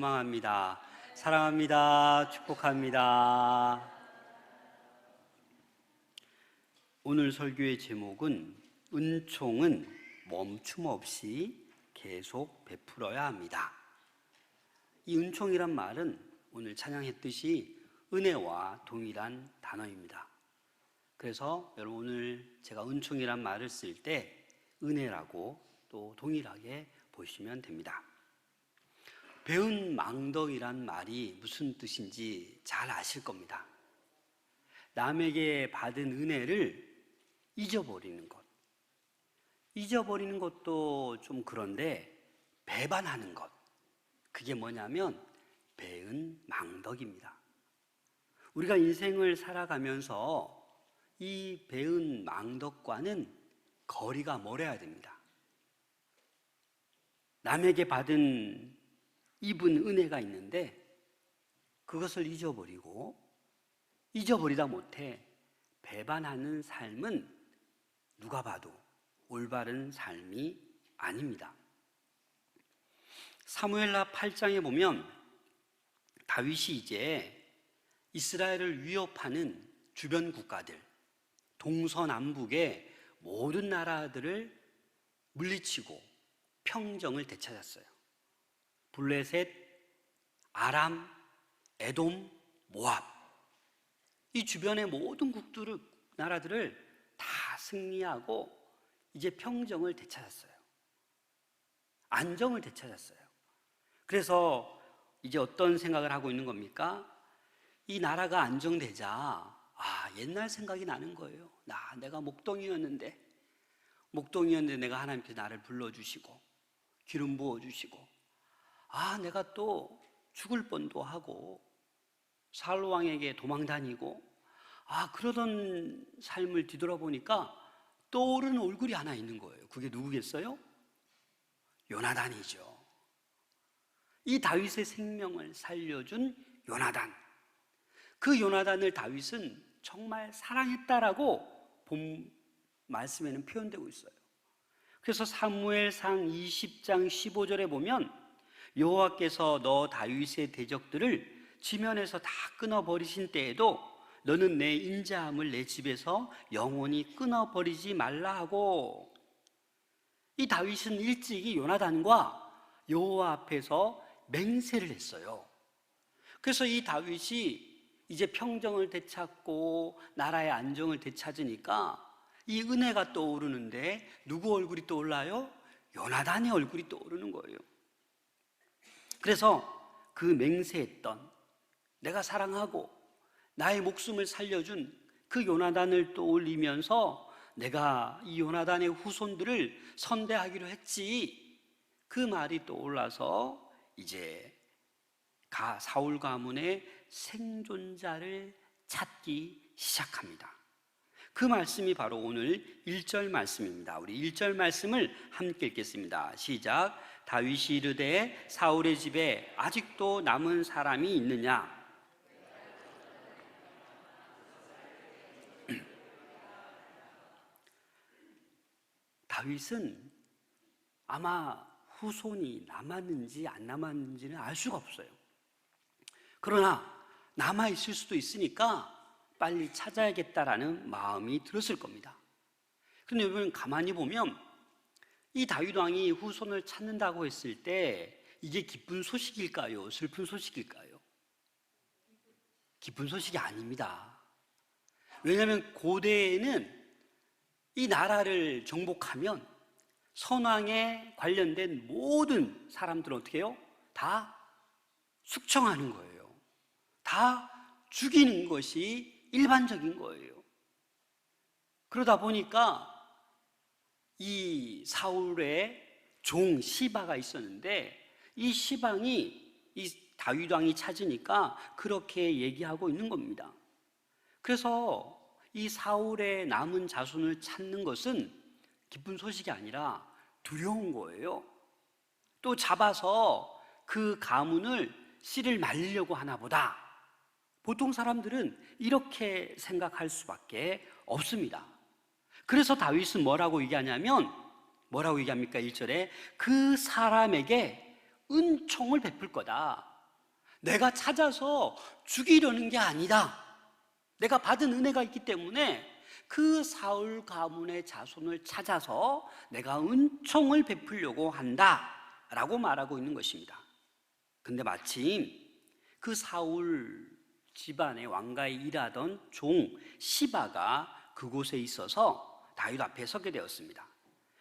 소망합니다. 사랑합니다. 축복합니다. 오늘 설교의 제목은 은총은 멈춤 없이 계속 베풀어야 합니다. 이 은총이란 말은 오늘 찬양했듯이 은혜와 동일한 단어입니다. 그래서 여러분 오늘 제가 은총이란 말을 쓸 때 은혜라고 또 동일하게 보시면 됩니다. 배은 망덕이란 말이 무슨 뜻인지 잘 아실 겁니다. 남에게 받은 은혜를 잊어버리는 것. 잊어버리는 것도 좀 그런데 배반하는 것. 그게 뭐냐면 배은 망덕입니다. 우리가 인생을 살아가면서 이 배은 망덕과는 거리가 멀어야 됩니다. 남에게 입은 은혜가 있는데 그것을 잊어버리다 못해 배반하는 삶은 누가 봐도 올바른 삶이 아닙니다. 사무엘하 8장에 보면 다윗이 이제 이스라엘을 위협하는 주변 국가들, 동서남북의 모든 나라들을 물리치고 평정을 되찾았어요. 블레셋, 아람, 에돔, 모압, 이 주변의 모든 나라들을 다 승리하고 이제 평정을 되찾았어요. 안정을 되찾았어요. 그래서 이제 어떤 생각을 하고 있는 겁니까? 이 나라가 안정되자 옛날 생각이 나는 거예요. 내가 목동이었는데 내가 하나님께서 나를 불러주시고 기름 부어주시고 내가 또 죽을 뻔도 하고 사울왕에게 도망다니고 그러던 삶을 뒤돌아보니까 떠오르는 얼굴이 하나 있는 거예요. 그게 누구겠어요? 요나단이죠. 이 다윗의 생명을 살려준 요나단. 그 요나단을 다윗은 정말 사랑했다라고 본 말씀에는 표현되고 있어요. 그래서 사무엘상 20장 15절에 보면 여호와께서 너 다윗의 대적들을 지면에서 다 끊어버리신 때에도 너는 내 인자함을 내 집에서 영원히 끊어버리지 말라 하고, 이 다윗은 일찍이 요나단과 여호와 앞에서 맹세를 했어요. 그래서 이 다윗이 이제 평정을 되찾고 나라의 안정을 되찾으니까 이 은혜가 떠오르는데 누구 얼굴이 떠올라요? 요나단의 얼굴이 떠오르는 거예요. 그래서 그 맹세했던, 내가 사랑하고 나의 목숨을 살려준 그 요나단을 떠올리면서 내가 이 요나단의 후손들을 선대하기로 했지, 그 말이 떠올라서 이제 사울 가문의 생존자를 찾기 시작합니다. 그 말씀이 바로 오늘 1절 말씀입니다. 우리 1절 말씀을 함께 읽겠습니다. 시작. 다윗이 이르되 사울의 집에 아직도 남은 사람이 있느냐? 다윗은 아마 후손이 남았는지 안 남았는지는 알 수가 없어요. 그러나 남아있을 수도 있으니까 빨리 찾아야겠다라는 마음이 들었을 겁니다. 그런데 여러분 가만히 보면 이 다윗 왕이 후손을 찾는다고 했을 때 이게 기쁜 소식일까요? 슬픈 소식일까요? 기쁜 소식이 아닙니다. 왜냐하면 고대에는 이 나라를 정복하면 선왕에 관련된 모든 사람들은 어떻게 해요? 다 숙청하는 거예요. 다 죽이는 것이 일반적인 거예요. 그러다 보니까 이 사울의 종 시바가 있었는데 이 시방이 이 다윗 왕이 찾으니까 그렇게 얘기하고 있는 겁니다. 그래서 이 사울의 남은 자손을 찾는 것은 기쁜 소식이 아니라 두려운 거예요. 또 잡아서 그 가문을 씨를 말리려고 하나 보다. 보통 사람들은 이렇게 생각할 수밖에 없습니다. 그래서 다윗은 뭐라고 얘기합니까? 1절에 그 사람에게 은총을 베풀 거다. 내가 찾아서 죽이려는 게 아니다. 내가 받은 은혜가 있기 때문에 그 사울 가문의 자손을 찾아서 내가 은총을 베풀려고 한다라고 말하고 있는 것입니다. 근데 마침 그 사울 집안의 왕가에 일하던 종 시바가 그곳에 있어서 다윗 앞에 서게 되었습니다.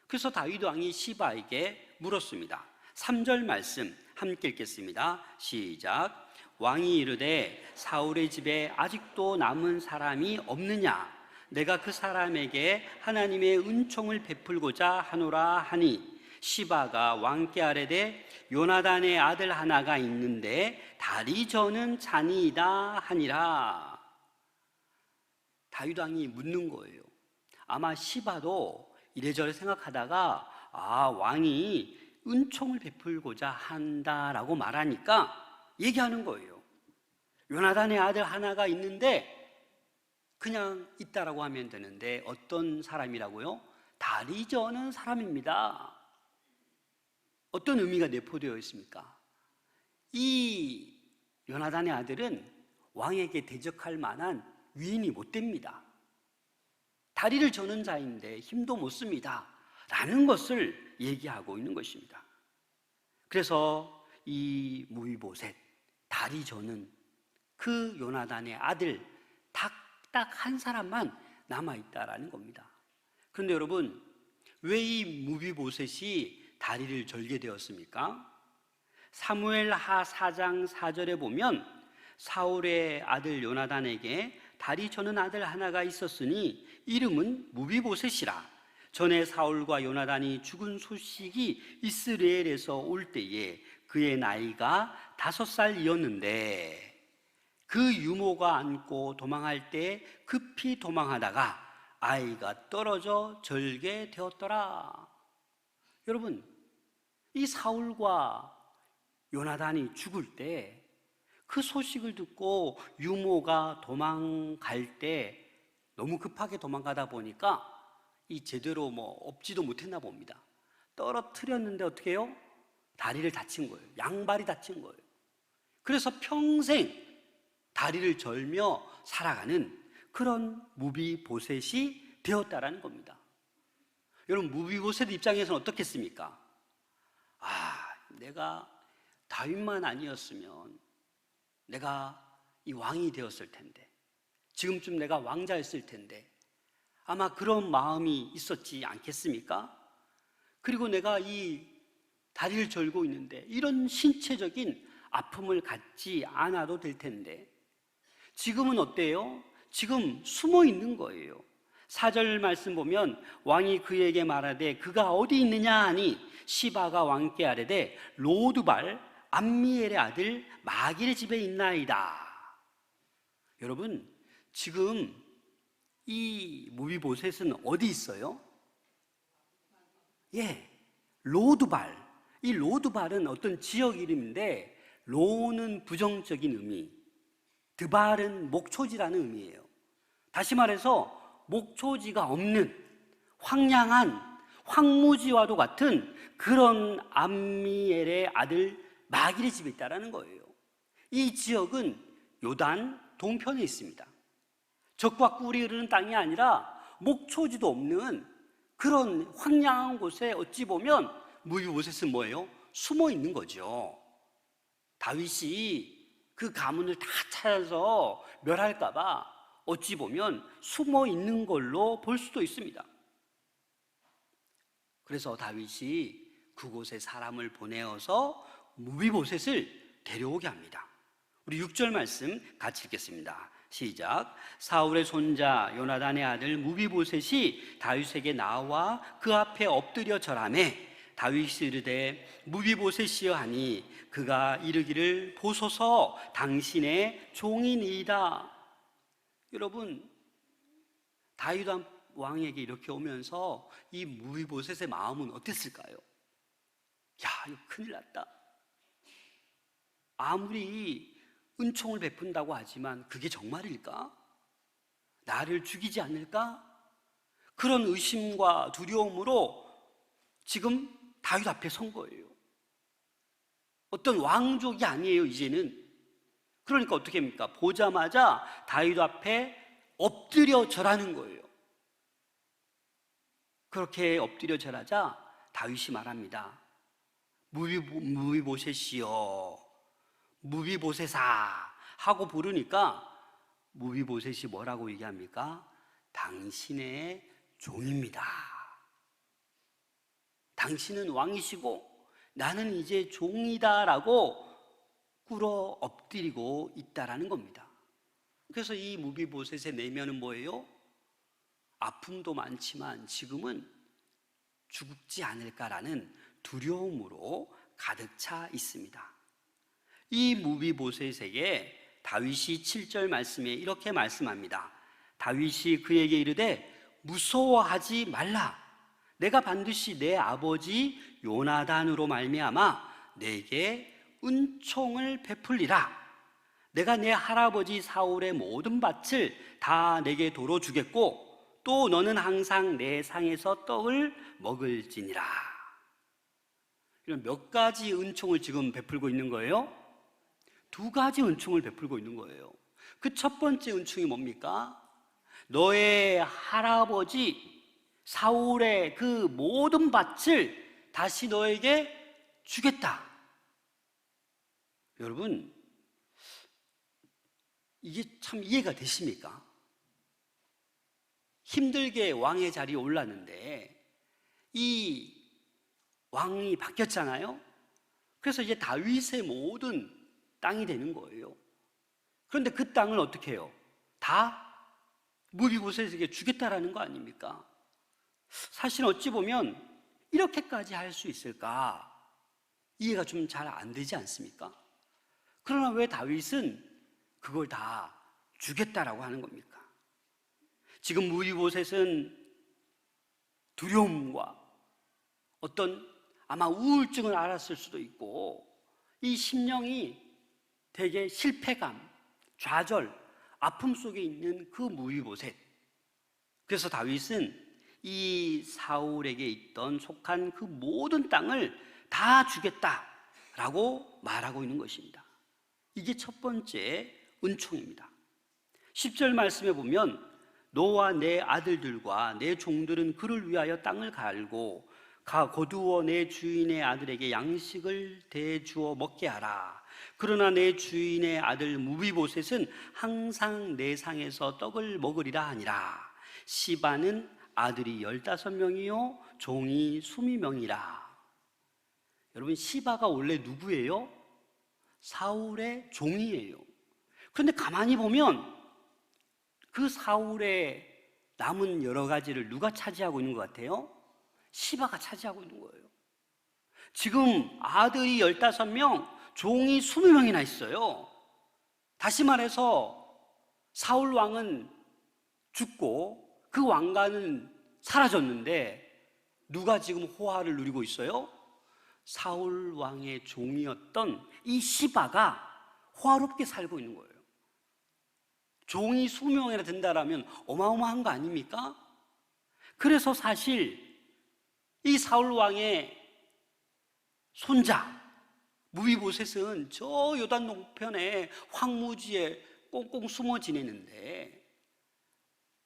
그래서 다윗 왕이 시바에게 물었습니다. 3절 말씀 함께 읽겠습니다. 시작. 왕이 이르되 사울의 집에 아직도 남은 사람이 없느냐? 내가 그 사람에게 하나님의 은총을 베풀고자 하노라 하니, 시바가 왕께 아뢰되 요나단의 아들 하나가 있는데 다리 저는 자니이다 하니라. 다윗 왕이 묻는 거예요. 아마 시바도 이래저래 생각하다가 왕이 은총을 베풀고자 한다라고 말하니까 얘기하는 거예요. 요나단의 아들 하나가 있는데 그냥 있다라고 하면 되는데 어떤 사람이라고요? 다리 저는 사람입니다. 어떤 의미가 내포되어 있습니까? 이 요나단의 아들은 왕에게 대적할 만한 위인이 못 됩니다. 다리를 저는 자인데 힘도 못 씁니다 라는 것을 얘기하고 있는 것입니다. 그래서 이 무비보셋, 다리 저는 그 요나단의 아들 딱 한 사람만 남아있다라는 겁니다. 그런데 여러분, 왜 이 무비보셋이 다리를 절게 되었습니까? 사무엘하 4장 4절에 보면 사울의 아들 요나단에게 다리 저는 아들 하나가 있었으니 이름은 무비보셋이라. 전에 사울과 요나단이 죽은 소식이 이스라엘에서 올 때에 그의 나이가 5살이었는데 그 유모가 안고 도망할 때 급히 도망하다가 아이가 떨어져 절게 되었더라. 여러분, 이 사울과 요나단이 죽을 때 그 소식을 듣고 유모가 도망갈 때 너무 급하게 도망가다 보니까 이 제대로 업지도 못했나 봅니다. 떨어뜨렸는데 어떻게 해요? 다리를 다친 거예요. 양발이 다친 거예요. 그래서 평생 다리를 절며 살아가는 그런 무비보셋이 되었다라는 겁니다. 여러분, 무비보셋 입장에서는 어떻겠습니까? 내가 다윗만 아니었으면 내가 이 왕이 되었을 텐데, 지금쯤 내가 왕자였을 텐데, 아마 그런 마음이 있었지 않겠습니까? 그리고 내가 이 다리를 절고 있는데 이런 신체적인 아픔을 갖지 않아도 될 텐데 지금은 어때요? 지금 숨어 있는 거예요. 4절 말씀 보면 왕이 그에게 말하되 그가 어디 있느냐 하니 시바가 왕께 아뢰되 로드발 암미엘의 아들 마길의 집에 있나이다. 여러분, 지금 이 무비보셋은 어디 있어요? 로드발. 이 로드발은 어떤 지역 이름인데 로는 부정적인 의미, 드발은 목초지라는 의미예요. 다시 말해서 목초지가 없는 황량한 황무지와도 같은 그런 암미엘의 아들 마길의 집에 있다라는 거예요. 이 지역은 요단 동편에 있습니다. 적과 꿀이 흐르는 땅이 아니라 목초지도 없는 그런 황량한 곳에 어찌 보면 무비보셋은 뭐예요? 숨어 있는 거죠. 다윗이 그 가문을 다 찾아서 멸할까 봐 어찌 보면 숨어 있는 걸로 볼 수도 있습니다. 그래서 다윗이 그곳에 사람을 보내어서 무비보셋을 데려오게 합니다. 우리 6절 말씀 같이 읽겠습니다. 시작. 사울의 손자 요나단의 아들 무비보셋이 다윗에게 나와 그 앞에 엎드려 절하매 다윗이 이르되 무비보셋이여 하니 그가 이르기를 보소서 당신의 종이니이다. 여러분, 다윗 왕에게 이렇게 오면서 이 무비보셋의 마음은 어땠을까요? 이거 큰일 났다. 아무리 은총을 베푼다고 하지만 그게 정말일까? 나를 죽이지 않을까? 그런 의심과 두려움으로 지금 다윗 앞에 선 거예요. 어떤 왕족이 아니에요. 이제는 그러니까 어떻게 합니까? 보자마자 다윗 앞에 엎드려 절하는 거예요. 그렇게 엎드려 절하자 다윗이 말합니다. 무비보셋이여, 무비보셋아 하고 부르니까 무비보셋이 뭐라고 얘기합니까? 당신의 종입니다. 당신은 왕이시고 나는 이제 종이다라고 꿇어 엎드리고 있다라는 겁니다. 그래서 이 무비보셋의 내면은 뭐예요? 아픔도 많지만 지금은 죽지 않을까라는 두려움으로 가득 차 있습니다. 이 무비보셋에게 다윗이 7절 말씀에 이렇게 말씀합니다. 다윗이 그에게 이르되 무서워하지 말라. 내가 반드시 내 아버지 요나단으로 말미암아 내게 은총을 베풀리라. 내가 내 할아버지 사울의 모든 밭을 다 내게 도로 주겠고 또 너는 항상 내 상에서 떡을 먹을지니라. 이런 몇 가지 은총을 지금 베풀고 있는 거예요? 2가지 은총을 베풀고 있는 거예요. 그 첫 번째 은총이 뭡니까? 너의 할아버지 사울의 그 모든 밭을 다시 너에게 주겠다. 여러분, 이게 참 이해가 되십니까? 힘들게 왕의 자리에 올랐는데 이 왕이 바뀌었잖아요. 그래서 이제 다윗의 모든 땅이 되는 거예요. 그런데 그 땅을 어떻게 해요? 다 무비보셋에게 주겠다라는 거 아닙니까? 사실 어찌 보면 이렇게까지 할 수 있을까? 이해가 좀 잘 안 되지 않습니까? 그러나 왜 다윗은 그걸 다 주겠다라고 하는 겁니까? 지금 무비보셋은 두려움과 어떤 아마 우울증을 앓았을 수도 있고 이 심령이 되게 실패감, 좌절, 아픔 속에 있는 그 무비보셋. 그래서 다윗은 이 사울에게 있던 속한 그 모든 땅을 다 주겠다라고 말하고 있는 것입니다. 이게 첫 번째 은총입니다. 10절 말씀에 보면 너와 내 아들들과 내 종들은 그를 위하여 땅을 갈고 거두어 내 주인의 아들에게 양식을 대주어 먹게 하라. 그러나 내 주인의 아들 무비보셋은 항상 내 상에서 떡을 먹으리라 하니라. 시바는 아들이 15명이요 종이 20명이라. 여러분, 시바가 원래 누구예요? 사울의 종이에요. 그런데 가만히 보면 그 사울의 남은 여러 가지를 누가 차지하고 있는 것 같아요? 시바가 차지하고 있는 거예요. 지금 아들이 15명, 종이 20명이나 있어요. 다시 말해서 사울 왕은 죽고 그 왕가는 사라졌는데 누가 지금 호화를 누리고 있어요? 사울 왕의 종이었던 이 시바가 호화롭게 살고 있는 거예요. 종이 20명이나 된다라면 어마어마한 거 아닙니까? 그래서 사실 이 사울 왕의 손자 무비보셋은 저 요단 동편에 황무지에 꽁꽁 숨어 지내는데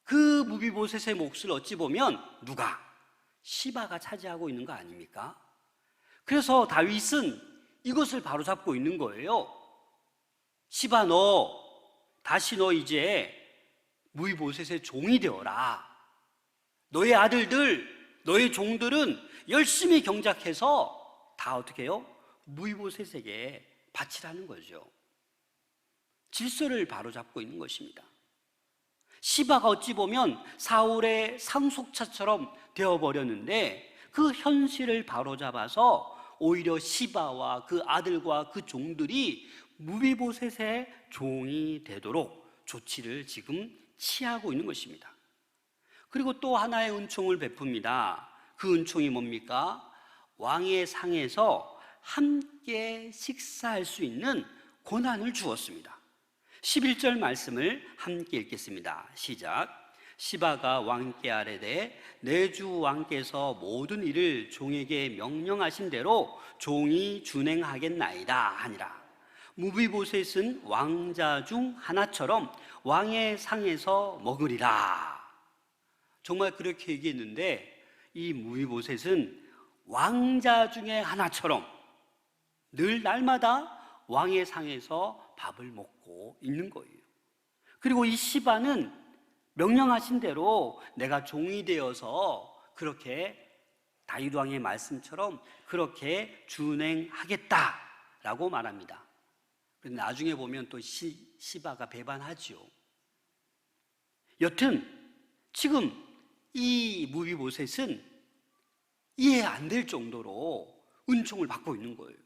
그 무비보셋의 몫을 어찌 보면 누가? 시바가 차지하고 있는 거 아닙니까? 그래서 다윗은 이것을 바로잡고 있는 거예요. 시바, 다시 너 이제 무비보셋의 종이 되어라. 너의 아들들, 너의 종들은 열심히 경작해서 다 어떻게 해요? 무비보셋에게 바치라는 거죠. 질서를 바로잡고 있는 것입니다. 시바가 어찌 보면 사울의 상속차처럼 되어버렸는데 그 현실을 바로잡아서 오히려 시바와 그 아들과 그 종들이 무비보셋의 종이 되도록 조치를 지금 취하고 있는 것입니다. 그리고 또 하나의 은총을 베풉니다. 그 은총이 뭡니까? 왕의 상에서 함께 식사할 수 있는 권한을 주었습니다. 11절 말씀을 함께 읽겠습니다. 시작. 시바가 왕께 아뢰되 내 주 왕께서 모든 일을 종에게 명령하신 대로 종이 준행하겠나이다 하니라. 무비보셋은 왕자 중 하나처럼 왕의 상에서 먹으리라. 정말 그렇게 얘기했는데 이 무비보셋은 왕자 중에 하나처럼 늘 날마다 왕의 상에서 밥을 먹고 있는 거예요. 그리고 이 시바는 명령하신 대로 내가 종이 되어서 그렇게 다윗 왕의 말씀처럼 그렇게 준행하겠다라고 말합니다. 그런데 나중에 보면 또 시바가 배반하죠. 여튼 지금 이 무비보셋은 이해 안 될 정도로 은총을 받고 있는 거예요.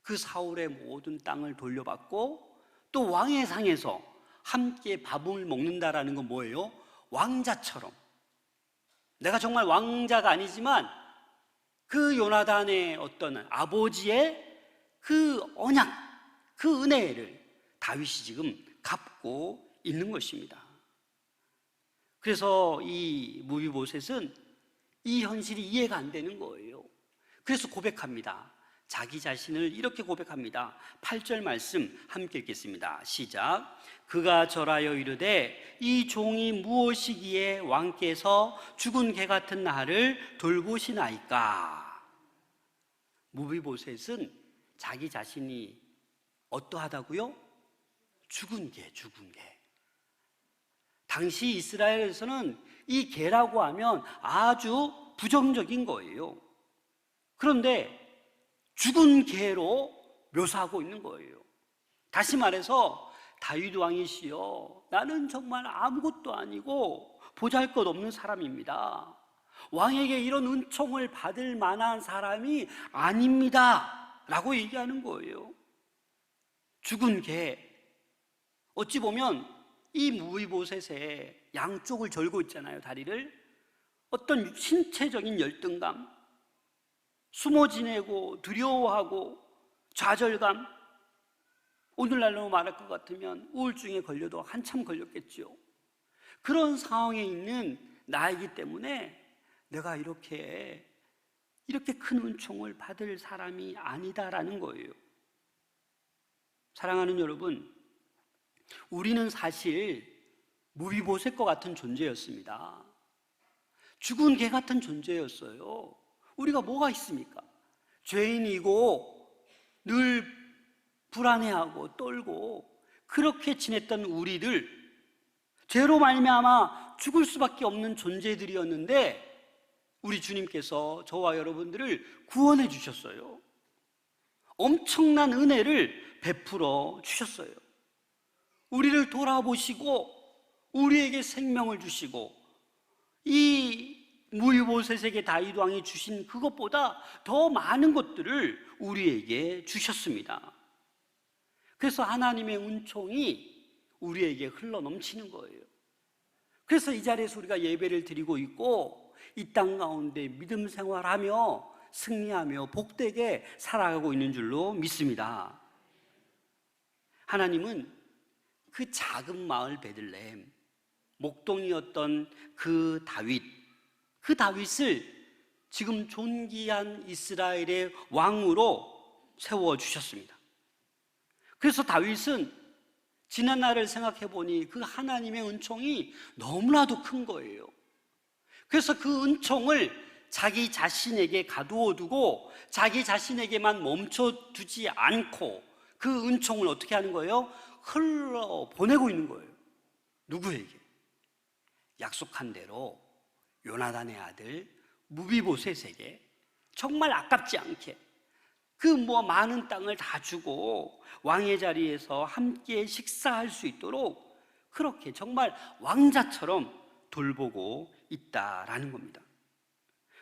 그 사울의 모든 땅을 돌려받고 또 왕의 상에서 함께 밥을 먹는다라는 건 뭐예요? 왕자처럼. 내가 정말 왕자가 아니지만 그 요나단의 어떤 아버지의 그 언약, 그 은혜를 다윗이 지금 갚고 있는 것입니다. 그래서 이 무비보셋은 이 현실이 이해가 안 되는 거예요. 그래서 고백합니다. 자기 자신을 이렇게 고백합니다. 8절 말씀 함께 읽겠습니다. 시작. 그가 절하여 이르되 이 종이 무엇이기에 왕께서 죽은 개 같은 나를 돌보시나이까. 무비보셋은 자기 자신이 어떠하다고요? 죽은 개. 당시 이스라엘에서는 이 개라고 하면 아주 부정적인 거예요. 그런데 죽은 개로 묘사하고 있는 거예요. 다시 말해서 다윗 왕이시여, 나는 정말 아무것도 아니고 보잘것없는 사람입니다. 왕에게 이런 은총을 받을 만한 사람이 아닙니다 라고 얘기하는 거예요. 죽은 개. 어찌 보면 이 무비보셋의 양쪽을 절고 있잖아요, 다리를. 어떤 신체적인 열등감, 숨어 지내고 두려워하고 좌절감, 오늘날로 말할 것 같으면 우울증에 걸려도 한참 걸렸겠죠. 그런 상황에 있는 나이기 때문에 내가 이렇게 큰 은총을 받을 사람이 아니다라는 거예요. 사랑하는 여러분, 우리는 사실 무비보셋과 같은 존재였습니다. 죽은 개 같은 존재였어요. 우리가 뭐가 있습니까? 죄인이고 늘 불안해하고 떨고 그렇게 지냈던 우리들, 죄로 말미암아 죽을 수밖에 없는 존재들이었는데 우리 주님께서 저와 여러분들을 구원해 주셨어요. 엄청난 은혜를 베풀어 주셨어요. 우리를 돌아보시고 우리에게 생명을 주시고 이 무비보셋에게 다윗 왕이 주신 그것보다 더 많은 것들을 우리에게 주셨습니다. 그래서 하나님의 은총이 우리에게 흘러 넘치는 거예요. 그래서 이 자리에서 우리가 예배를 드리고 있고 이 땅 가운데 믿음 생활하며 승리하며 복되게 살아가고 있는 줄로 믿습니다. 하나님은 그 작은 마을 베들레헴, 목동이었던 그 다윗을 지금 존귀한 이스라엘의 왕으로 세워주셨습니다. 그래서 다윗은 지난 날을 생각해 보니 그 하나님의 은총이 너무나도 큰 거예요. 그래서 그 은총을 자기 자신에게 가두어 두고 자기 자신에게만 멈춰두지 않고 그 은총을 어떻게 하는 거예요? 흘러 보내고 있는 거예요. 누구에게? 약속한 대로 요나단의 아들 무비보셋에게 정말 아깝지 않게 그 많은 땅을 다 주고 왕의 자리에서 함께 식사할 수 있도록 그렇게 정말 왕자처럼 돌보고 있다라는 겁니다.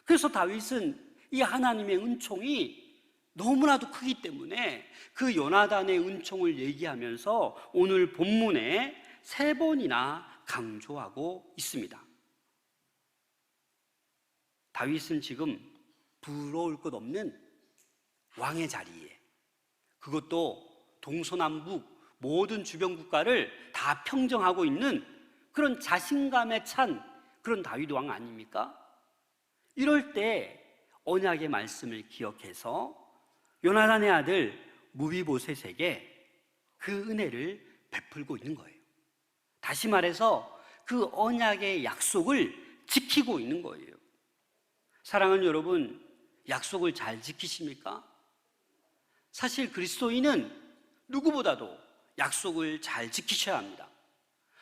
그래서 다윗은 이 하나님의 은총이 너무나도 크기 때문에 그 요나단의 은총을 얘기하면서 오늘 본문에 3번이나 강조하고 있습니다. 다윗은 지금 부러울 것 없는 왕의 자리에, 그것도 동서남북 모든 주변 국가를 다 평정하고 있는 그런 자신감에 찬 그런 다윗 왕 아닙니까? 이럴 때 언약의 말씀을 기억해서 요나단의 아들 무비보셋에게 그 은혜를 베풀고 있는 거예요. 다시 말해서 그 언약의 약속을 지키고 있는 거예요. 사랑하는 여러분, 약속을 잘 지키십니까? 사실 그리스도인은 누구보다도 약속을 잘 지키셔야 합니다.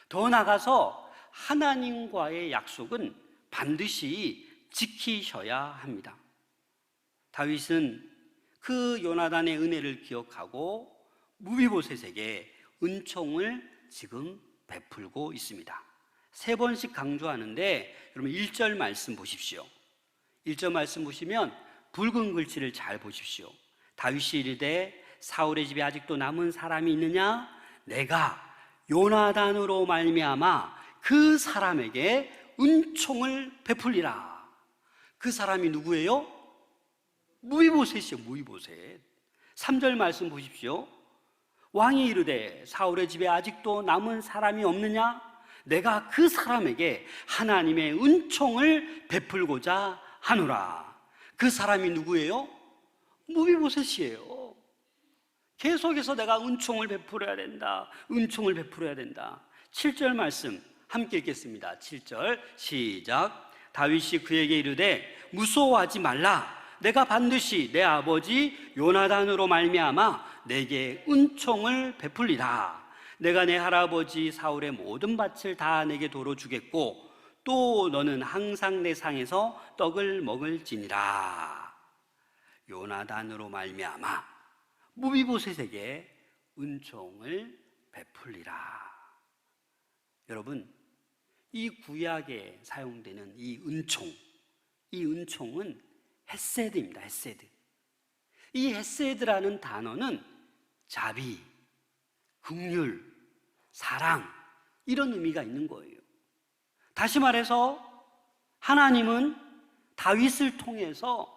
더 나아가서 하나님과의 약속은 반드시 지키셔야 합니다. 다윗은 그 요나단의 은혜를 기억하고 무비보셋에게 은총을 지금 베풀고 있습니다. 3번씩 강조하는데 여러분 1절 말씀 보십시오. 1절 말씀 보시면 붉은 글씨를 잘 보십시오. 다윗이 이르되 사울의 집에 아직도 남은 사람이 있느냐? 내가 요나단으로 말미암아 그 사람에게 은총을 베풀리라. 그 사람이 누구예요? 무비보셋이요, 무비보셋. 3절 말씀 보십시오. 왕이 이르되 사울의 집에 아직도 남은 사람이 없느냐? 내가 그 사람에게 하나님의 은총을 베풀고자 하노라. 그 사람이 누구예요? 무비보셋이에요. 계속해서 내가 은총을 베풀어야 된다. 은총을 베풀어야 된다. 7절 말씀 함께 읽겠습니다. 7절 시작. 다윗이 그에게 이르되 무서워하지 말라. 내가 반드시 내 아버지 요나단으로 말미암아 내게 은총을 베풀리라. 내가 내 할아버지 사울의 모든 밭을 다 내게 도로 주겠고 또 너는 항상 내 상에서 떡을 먹을지니라. 요나단으로 말미암아 무비보셋에게 은총을 베풀리라. 여러분, 이 구약에 사용되는 이 은총은 헤세드입니다. 헤세드. 이 헤세드라는 단어는 자비, 긍휼, 사랑 이런 의미가 있는 거예요. 다시 말해서 하나님은 다윗을 통해서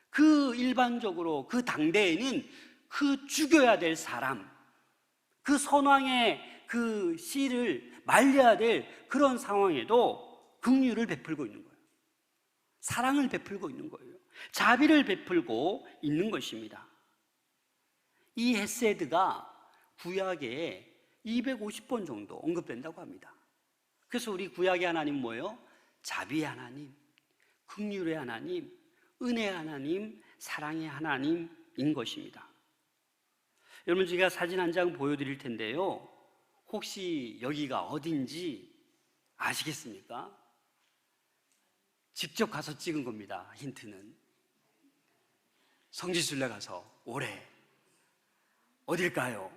그 일반적으로 그 당대에는 그 죽여야 될 사람, 그 선왕의 그 씨를 말려야 될 그런 상황에도 긍휼을 베풀고 있는 거예요. 사랑을 베풀고 있는 거예요. 자비를 베풀고 있는 것입니다. 이 헤세드가 구약에 250번 정도 언급된다고 합니다. 그래서 우리 구약의 하나님 뭐예요? 자비의 하나님, 긍휼의 하나님, 은혜의 하나님, 사랑의 하나님인 것입니다. 여러분, 제가 사진 한 장 보여드릴 텐데요, 혹시 여기가 어딘지 아시겠습니까? 직접 가서 찍은 겁니다. 힌트는 성지순례 가서 올해 어딜까요?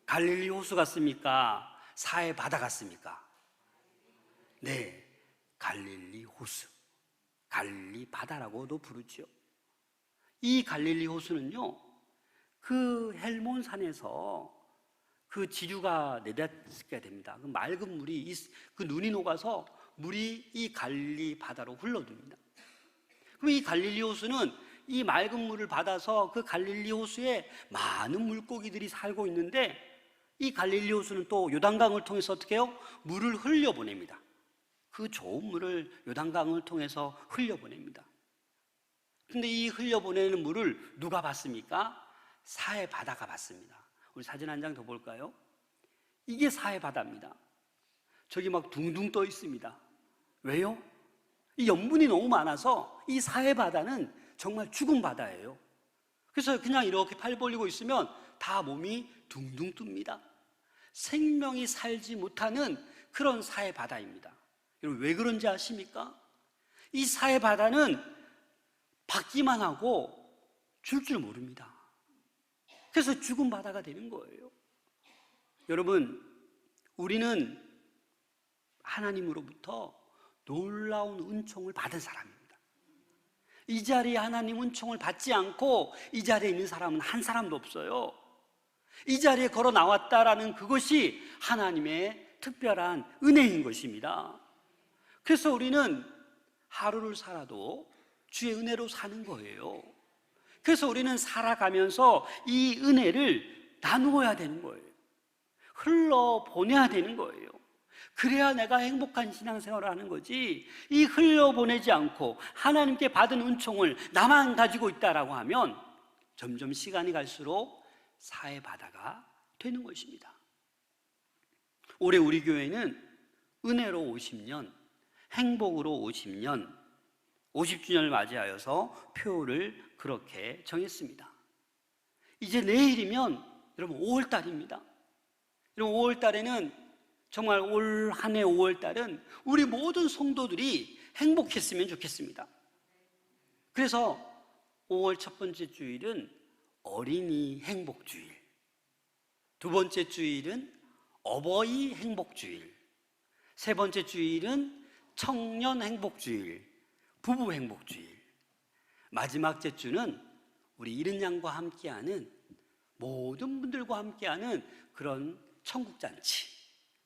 갈릴리 호수 같습니까? 사해 바다 같습니까? 네, 갈릴리 호수, 갈릴리 바다라고도 부르죠. 이 갈릴리 호수는요, 그 헬몬산에서 그 지류가 내려지게 됩니다. 그 맑은 물이, 그 눈이 녹아서 물이 이 갈릴리 바다로 흘러듭니다. 그럼 이 갈릴리 호수는 이 맑은 물을 받아서 그 갈릴리 호수에 많은 물고기들이 살고 있는데, 이 갈릴리 호수는 또 요단강을 통해서 어떻게 해요? 물을 흘려보냅니다. 그 좋은 물을 요단강을 통해서 흘려보냅니다. 근데 이 흘려보내는 물을 누가 받습니까? 사해 바다가 받습니다. 우리 사진 한 장 더 볼까요? 이게 사해 바다입니다. 저기 막 둥둥 떠 있습니다. 왜요? 이 염분이 너무 많아서 이 사해 바다는 정말 죽은 바다예요. 그래서 그냥 이렇게 팔 벌리고 있으면 다 몸이 둥둥 뜹니다. 생명이 살지 못하는 그런 사해 바다입니다. 여러분, 왜 그런지 아십니까? 이 사해 바다는 받기만 하고 줄 모릅니다. 그래서 죽은 바다가 되는 거예요. 여러분, 우리는 하나님으로부터 놀라운 은총을 받은 사람입니다. 이 자리에 하나님 은총을 받지 않고 이 자리에 있는 사람은 한 사람도 없어요. 이 자리에 걸어 나왔다라는 그것이 하나님의 특별한 은혜인 것입니다. 그래서 우리는 하루를 살아도 주의 은혜로 사는 거예요. 그래서 우리는 살아가면서 이 은혜를 나누어야 되는 거예요. 흘러보내야 되는 거예요. 그래야 내가 행복한 신앙생활을 하는 거지, 이 흘려보내지 않고 하나님께 받은 은총을 나만 가지고 있다라고 하면 점점 시간이 갈수록 사회 바다가 되는 것입니다. 올해 우리 교회는 은혜로 50년, 행복으로 50년, 50주년을 맞이하여서 표를 그렇게 정했습니다. 이제 내일이면 여러분 5월달입니다. 여러분 5월달에는 정말 올 한 해 5월달은 우리 모든 성도들이 행복했으면 좋겠습니다. 그래서 5월 첫 번째 주일은 어린이 행복주일, 두 번째 주일은 어버이 행복주일, 세 번째 주일은 청년 행복주일, 부부 행복주일, 마지막 주는 우리 이른 양과 함께하는 모든 분들과 함께하는 그런 천국잔치,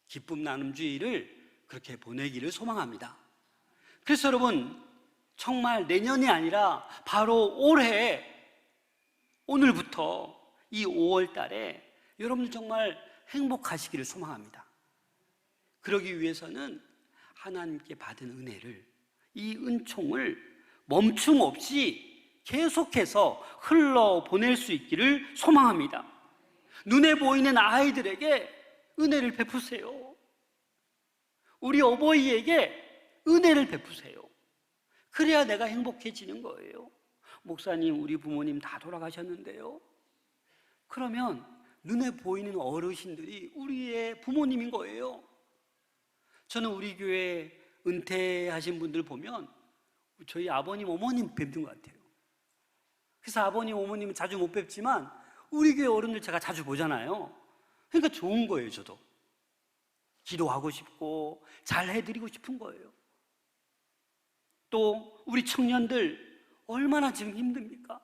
기쁨 나눔 주일을 그렇게 보내기를 소망합니다. 그래서 여러분 정말 내년이 아니라 바로 올해 오늘부터 이 5월 달에 여러분들 정말 행복하시기를 소망합니다. 그러기 위해서는 하나님께 받은 은혜를, 이 은총을 멈춤 없이 계속해서 흘러보낼 수 있기를 소망합니다. 눈에 보이는 아이들에게 은혜를 베푸세요. 우리 어버이에게 은혜를 베푸세요. 그래야 내가 행복해지는 거예요. 목사님, 우리 부모님 다 돌아가셨는데요. 그러면 눈에 보이는 어르신들이 우리의 부모님인 거예요. 저는 우리 교회 은퇴하신 분들 보면 저희 아버님, 어머님 뵙는 것 같아요. 그래서 아버님, 어머님은 자주 못 뵙지만 우리 교회 어른들 제가 자주 보잖아요. 그러니까 좋은 거예요. 저도 기도하고 싶고 잘 해드리고 싶은 거예요. 또 우리 청년들 얼마나 지금 힘듭니까?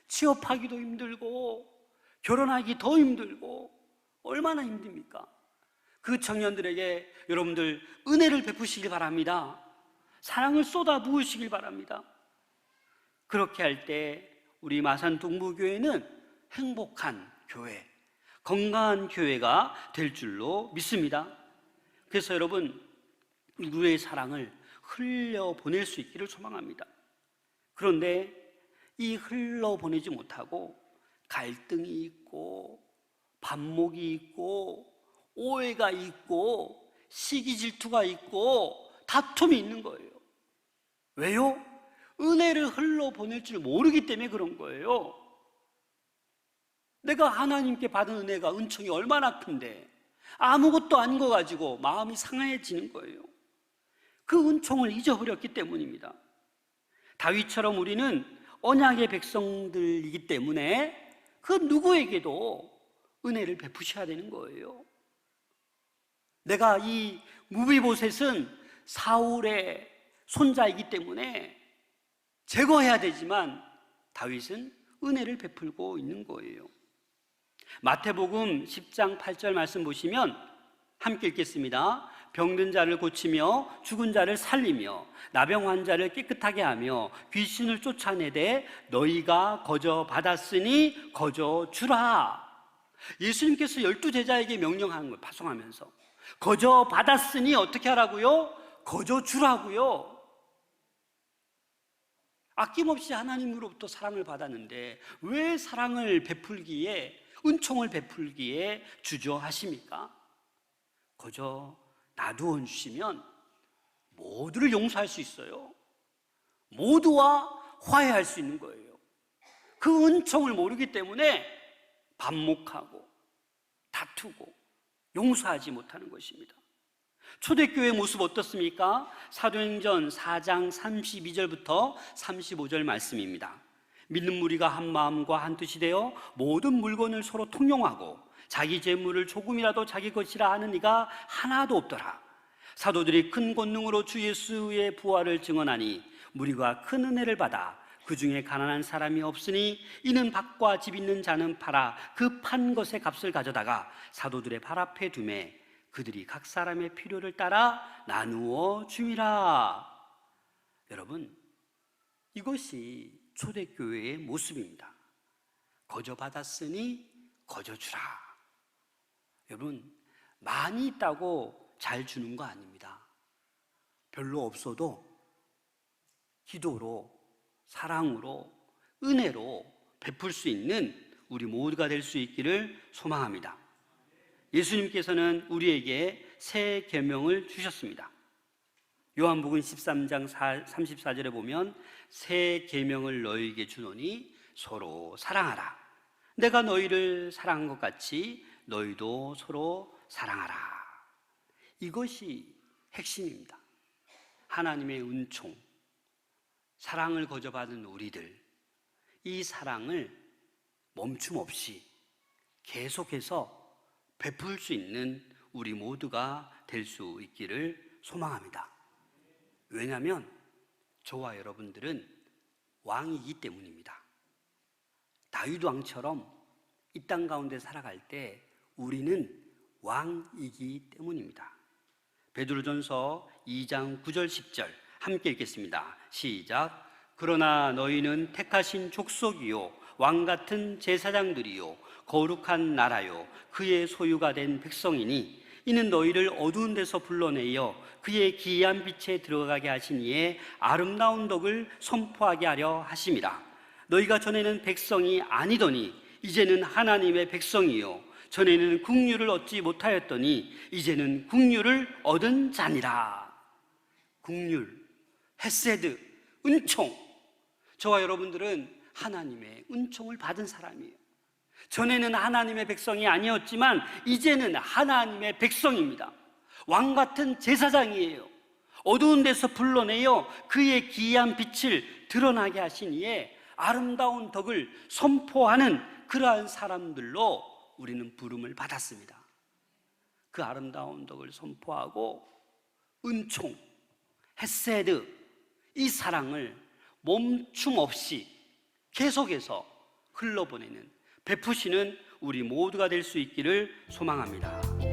취업하기도 힘들고 결혼하기 더 힘들고 얼마나 힘듭니까? 그 청년들에게 여러분들 은혜를 베푸시길 바랍니다. 사랑을 쏟아 부으시길 바랍니다. 그렇게 할 때 우리 마산 동부교회는 행복한 교회, 건강한 교회가 될 줄로 믿습니다. 그래서 여러분 누구의 사랑을 흘려보낼 수 있기를 소망합니다. 그런데 이 흘러보내지 못하고 갈등이 있고 반목이 있고 오해가 있고 시기 질투가 있고 다툼이 있는 거예요. 왜요? 은혜를 흘러보낼 줄 모르기 때문에 그런 거예요. 내가 하나님께 받은 은혜가, 은총이 얼마나 큰데 아무것도 아닌 거 가지고 마음이 상해지는 거예요. 그 은총을 잊어버렸기 때문입니다. 다윗처럼 우리는 언약의 백성들이기 때문에 그 누구에게도 은혜를 베푸셔야 되는 거예요. 내가 이 무비보셋은 사울의 손자이기 때문에 제거해야 되지만 다윗은 은혜를 베풀고 있는 거예요. 마태복음 10장 8절 말씀 보시면 함께 읽겠습니다. 병든 자를 고치며 죽은 자를 살리며 나병 환자를 깨끗하게 하며 귀신을 쫓아내되 너희가 거저 받았으니 거저 주라. 예수님께서 12제자에게 명령하는 걸 파송하면서 거저 받았으니 어떻게 하라고요? 거저 주라고요. 아낌없이 하나님으로부터 사랑을 받았는데 왜 사랑을 베풀기에, 은총을 베풀기에 주저하십니까? 거저 놔두어 주시면 모두를 용서할 수 있어요. 모두와 화해할 수 있는 거예요. 그 은총을 모르기 때문에 반목하고 다투고 용서하지 못하는 것입니다. 초대교회의 모습 어떻습니까? 사도행전 4장 32절부터 35절 말씀입니다. 믿는 무리가 한 마음과 한 뜻이 되어 모든 물건을 서로 통용하고 자기 재물을 조금이라도 자기 것이라 하는 이가 하나도 없더라. 사도들이 큰 권능으로 주 예수의 부활을 증언하니 무리가 큰 은혜를 받아 그 중에 가난한 사람이 없으니 이는 밭과 집 있는 자는 팔아 그 판 것의 값을 가져다가 사도들의 발 앞에 두매 그들이 각 사람의 필요를 따라 나누어 줌이라. 여러분, 이것이 초대교회의 모습입니다. 거저 받았으니 거저 주라. 여러분, 많이 있다고 잘 주는 거 아닙니다. 별로 없어도 기도로, 사랑으로, 은혜로 베풀 수 있는 우리 모두가 될 수 있기를 소망합니다. 예수님께서는 우리에게 새 계명을 주셨습니다. 요한복음 13장 34절에 보면 새 계명을 너희에게 주노니 서로 사랑하라. 내가 너희를 사랑한 것 같이 너희도 서로 사랑하라. 이것이 핵심입니다. 하나님의 은총, 사랑을 거저받은 우리들, 이 사랑을 멈춤 없이 계속해서 베풀 수 있는 우리 모두가 될 수 있기를 소망합니다. 왜냐하면 저와 여러분들은 왕이기 때문입니다. 다윗 왕처럼 이 땅 가운데 살아갈 때 우리는 왕이기 때문입니다. 베드로전서 2장 9절 10절 함께 읽겠습니다. 시작. 그러나 너희는 택하신 족속이요 왕같은 제사장들이요 거룩한 나라요 그의 소유가 된 백성이니 이는 너희를 어두운 데서 불러내어 그의 기이한 빛에 들어가게 하신 이의 아름다운 덕을 선포하게 하려 하심이라. 너희가 전에는 백성이 아니더니 이제는 하나님의 백성이요 전에는 국류를 얻지 못하였더니 이제는 국류를 얻은 자니라. 국률, 헤세드, 은총. 저와 여러분들은 하나님의 은총을 받은 사람이에요. 전에는 하나님의 백성이 아니었지만 이제는 하나님의 백성입니다. 왕같은 제사장이에요. 어두운 데서 불러내어 그의 기이한 빛을 드러나게 하신 이의 아름다운 덕을 선포하는 그러한 사람들로 우리는 부름을 받았습니다. 그 아름다운 덕을 선포하고 은총, 헤세드, 이 사랑을 멈춤 없이 계속해서 흘러보내는, 베푸시는 우리 모두가 될 수 있기를 소망합니다.